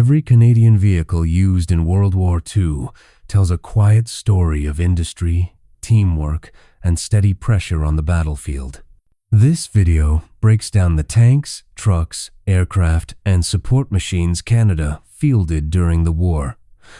Every Canadian vehicle used in World War II tells a quiet story of industry, teamwork, and steady pressure on the battlefield. This video breaks down the tanks, trucks, aircraft, and support machines Canada fielded during the war,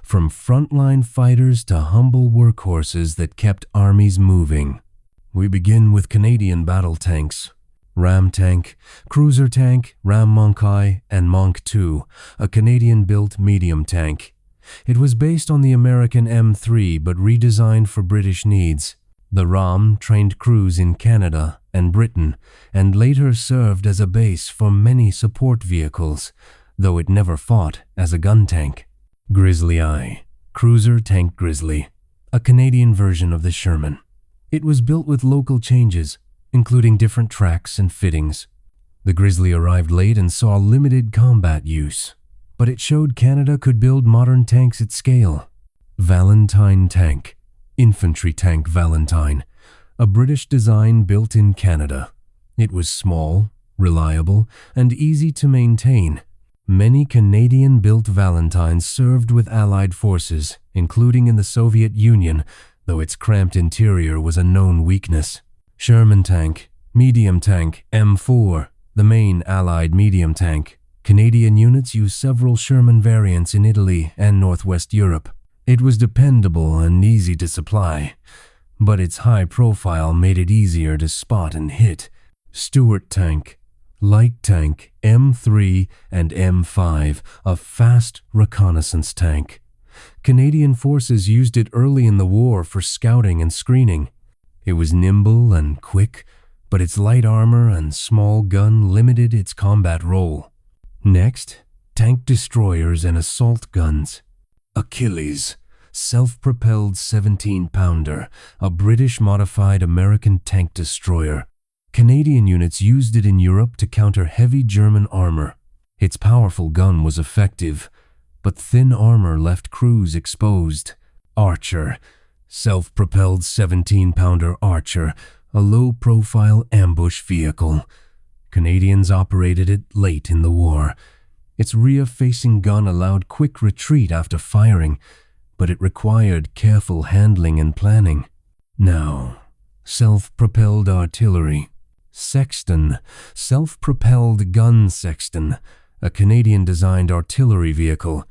from frontline fighters to humble workhorses that kept armies moving. We begin with Canadian battle tanks. Ram tank, cruiser tank, Ram Monkai, and Monk II, a Canadian-built medium tank. It was based on the American M3 but redesigned for British needs. The Ram trained crews in Canada and Britain and later served as a base for many support vehicles, though it never fought as a gun tank. WWII, cruiser tank Grizzly, a Canadian version of the Sherman. It was built with local changes, including different tracks and fittings. The Grizzly arrived late and saw limited combat use, but it showed Canada could build modern tanks at scale. Valentine tank, infantry tank Valentine, a British design built in Canada. It was small, reliable, and easy to maintain. Many Canadian-built Valentines served with Allied forces, including in the Soviet Union, though its cramped interior was a known weakness. Sherman tank, medium tank M4, the main Allied medium tank. Canadian units used several Sherman variants in Italy and Northwest Europe. It was dependable and easy to supply, but its high profile made it easier to spot and hit. Stuart tank, light tank M3 and M5, a fast reconnaissance tank. Canadian forces used it early in the war for scouting and screening. It was nimble and quick, but its light armor and small gun limited its combat role. Next, tank destroyers and assault guns. Achilles, self-propelled 17-pounder, a British-modified American tank destroyer. Canadian units used it in Europe to counter heavy German armor. Its powerful gun was effective, but thin armor left crews exposed. Archer, self-propelled 17-pounder Archer, a low-profile ambush vehicle. Canadians operated it late in the war. Its rear-facing gun allowed quick retreat after firing, but it required careful handling and planning. Now, self-propelled artillery. Sexton, self-propelled gun Sexton, a Canadian-designed artillery vehicle.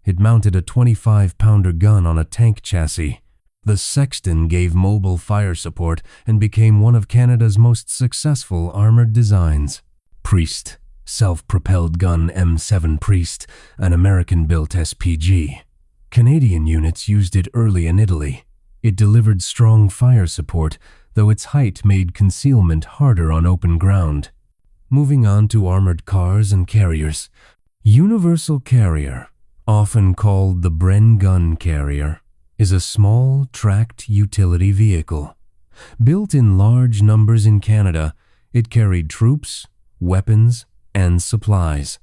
It mounted a 25-pounder gun on a tank chassis. The Sexton gave mobile fire support and became one of Canada's most successful armored designs. Priest, self-propelled gun M7 Priest, an American-built SPG. Canadian units used it early in Italy. It delivered strong fire support, though its height made concealment harder on open ground. Moving on to armored cars and carriers. Universal Carrier, often called the Bren Gun Carrier, is a small, tracked utility vehicle. Built in large numbers in Canada, it carried troops, weapons, and supplies.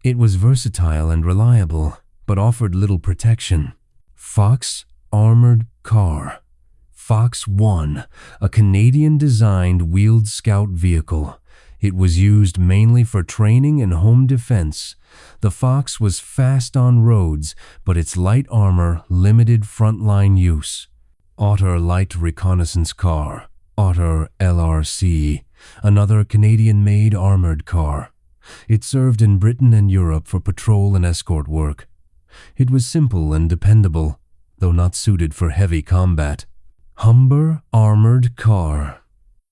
It was versatile and reliable, but offered little protection. Fox Armored Car. Fox 1, a Canadian-designed wheeled scout vehicle. It was used mainly for training and home defense. The Fox was fast on roads, but its light armor limited frontline use. Otter Light Reconnaissance Car, Otter LRC, another Canadian-made armored car. It served in Britain and Europe for patrol and escort work. It was simple and dependable, though not suited for heavy combat. Humber Armored Car,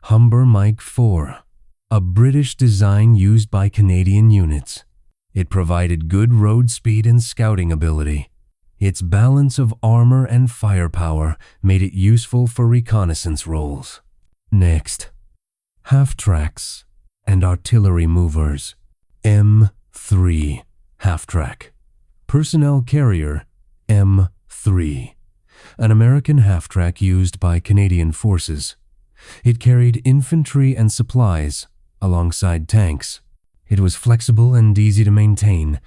Humber Mike 4, a British design used by Canadian units. It provided good road speed and scouting ability. Its balance of armor and firepower made it useful for reconnaissance roles. Next, Halftracks and artillery movers. M3 Halftrack, personnel carrier M3, an American half-track used by Canadian forces. It carried infantry and supplies alongside tanks. It was flexible and easy to maintain,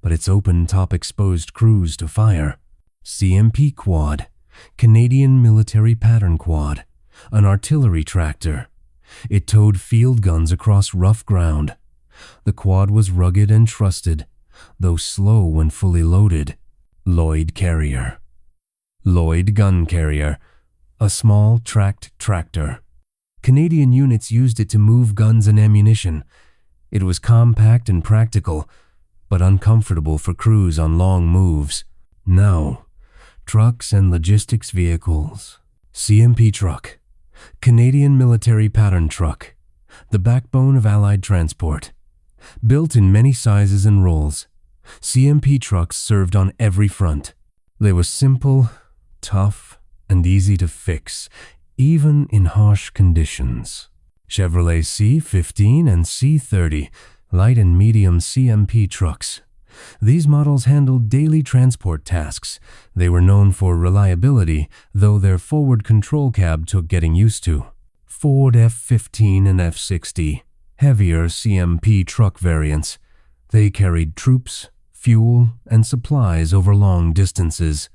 but its open top exposed crews to fire. CMP Quad, Canadian Military Pattern Quad, an artillery tractor. It towed field guns across rough ground. The quad was rugged and trusted, though slow when fully loaded. Lloyd Carrier. Lloyd Gun Carrier, a small tracked tractor. Canadian units used it to move guns and ammunition. It was compact and practical, but uncomfortable for crews on long moves. Now, trucks and logistics vehicles. CMP truck, Canadian military pattern truck, the backbone of Allied transport. Built in many sizes and roles, CMP trucks served on every front. They were simple, tough, and easy to fix, even in harsh conditions. Chevrolet C15 and C30, light and medium CMP trucks. These models handled daily transport tasks. They were known for reliability, though their forward control cab took getting used to. Ford F15 and F60, heavier CMP truck variants. They carried troops, fuel, and supplies over long distances.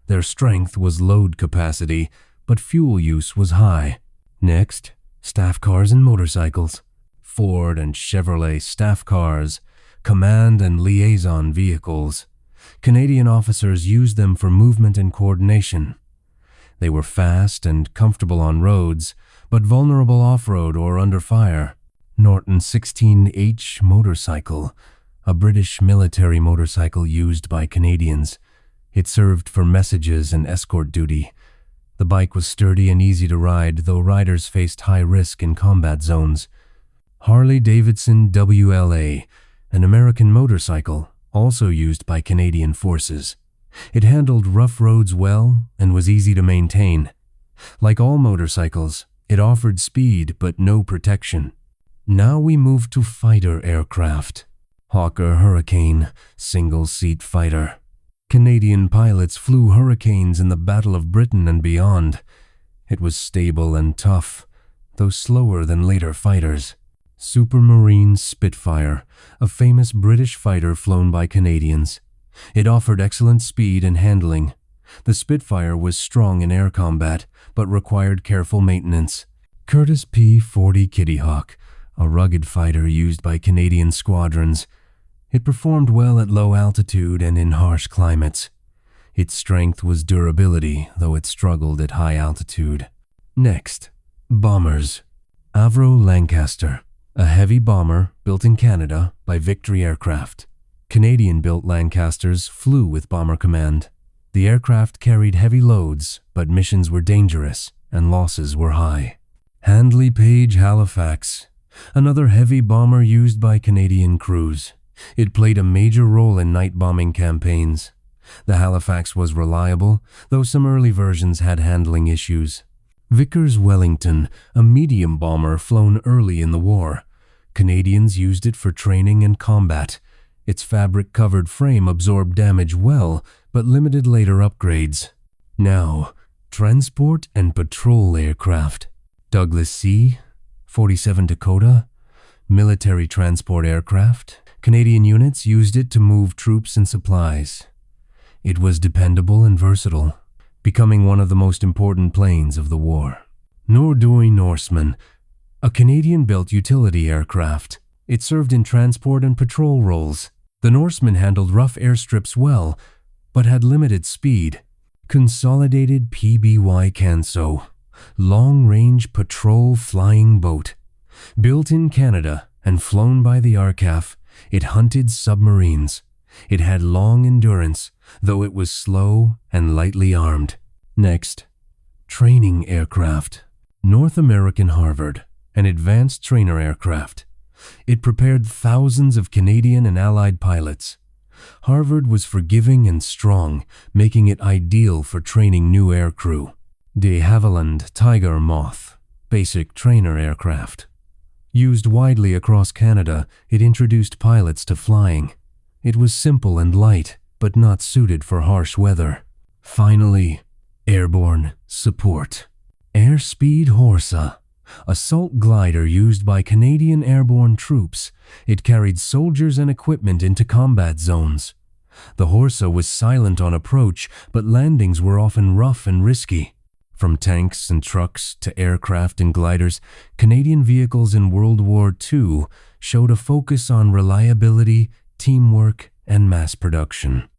Their strength was load capacity, but fuel use was high. Next, staff cars and motorcycles. Ford and Chevrolet staff cars, command and liaison vehicles. Canadian officers used them for movement and coordination. They were fast and comfortable on roads, but vulnerable off-road or under fire. Norton 16H motorcycle, a British military motorcycle used by Canadians. It served for messages and escort duty. The bike was sturdy and easy to ride, though riders faced high risk in combat zones. Harley-Davidson WLA, an American motorcycle, also used by Canadian forces. It handled rough roads well and was easy to maintain. Like all motorcycles, it offered speed but no protection. Now we move to fighter aircraft. Hawker Hurricane, single-seat fighter. Canadian pilots flew Hurricanes in the Battle of Britain and beyond. It was stable and tough, though slower than later fighters. Supermarine Spitfire, a famous British fighter flown by Canadians. It offered excellent speed and handling. The Spitfire was strong in air combat, but required careful maintenance. Curtiss P-40 Kitty Hawk, a rugged fighter used by Canadian squadrons. It performed well at low altitude and in harsh climates. Its strength was durability, though it struggled at high altitude. Next, bombers. Avro Lancaster, a heavy bomber built in Canada by Victory Aircraft. Canadian-built Lancasters flew with Bomber Command. The aircraft carried heavy loads, but missions were dangerous and losses were high. Handley Page Halifax, another heavy bomber used by Canadian crews. It played a major role in night bombing campaigns. The Halifax was reliable, though some early versions had handling issues. Vickers Wellington, a medium bomber flown early in the war. Canadians used it for training and combat. Its fabric-covered frame absorbed damage well, but limited later upgrades. Now, transport and patrol aircraft. Douglas C-47 Dakota, military transport aircraft. Canadian units used it to move troops and supplies. It was dependable and versatile, becoming one of the most important planes of the war. Nordøy Norseman, a Canadian-built utility aircraft. It served in transport and patrol roles. The Norseman handled rough airstrips well, but had limited speed. Consolidated PBY Canso, long-range patrol flying boat. Built in Canada and flown by the RCAF, it hunted submarines. It had long endurance, though it was slow and lightly armed. Next, training aircraft. North American Harvard, an advanced trainer aircraft. It prepared thousands of Canadian and Allied pilots. Harvard was forgiving and strong, making it ideal for training new aircrew. De Havilland Tiger Moth, basic trainer aircraft. Used widely across Canada, it introduced pilots to flying. It was simple and light, but not suited for harsh weather. Finally, Airborne Support. Airspeed Horsa, assault glider used by Canadian airborne troops. It carried soldiers and equipment into combat zones. The Horsa was silent on approach, but landings were often rough and risky. From tanks and trucks to aircraft and gliders, Canadian vehicles in World War II showed a focus on reliability, teamwork, and mass production.